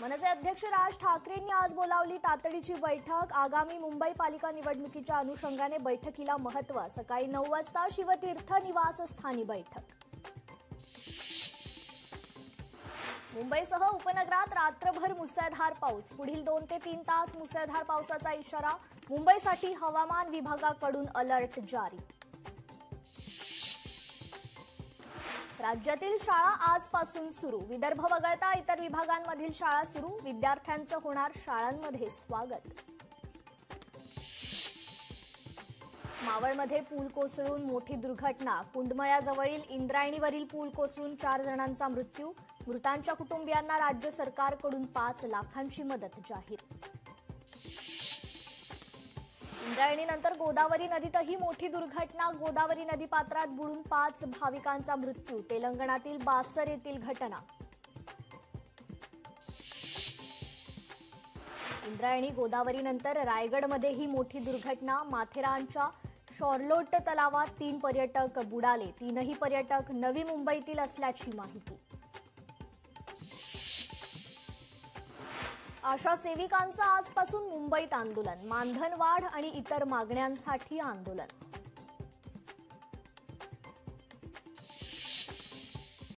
मनसे अध्यक्ष राज ठाकरेंनी आज बोलावली तातडीची बैठक। आगामी मुंबई पालिका निवडणुकीच्या अनुषंगाने बैठकीला महत्त्व। सकाळी 9 वाजता शिवतीर्थ निवासस्थानी बैठक। मुंबईसह उपनगरात रात्रभर मुसळधार पाऊस। पुढील 2 ते 3 तास मुसळधार पावसाचा इशारा। मुंबईसाठी हवामान विभागाकडून अलर्ट जारी। राज्यातील शाळा आजपासून सुरू। विदर्भ वगळता इतर विभागांमधील शाळा सुरू। विद्यार्थ्यांचं होणार शाळांमध्ये स्वागत। मावळमध्ये पूल कोसळून मोठी दुर्घटना। कुंडमळ्याजवळील इंद्रायणीवरील पूल कोसळून 4 जणांचा मृत्यू। मृतांच्या कुटुंबियांना राज्य सरकारकडून 5 लाखांची मदत जाहीर। इंद्रायणीनंतर गोदावरी नदीतही मोठी दुर्घटना। गोदावरी नदीपात्रात बुडून 5 भाविकांचा मृत्यू। तेलंगणातील बासर येथील घटना। इंद्रायणी गोदावरीनंतर रायगडमध्येही मोठी दुर्घटना। माथेरानच्या शॉर्लोट तलावात 3 पर्यटक बुडाले। 3ही पर्यटक नवी मुंबईतील असल्याची माहिती। आशा सेविकांचं आजपासून मुंबईत आंदोलन। मानधन वाढ आणि इतर मागण्यांसाठी आंदोलन।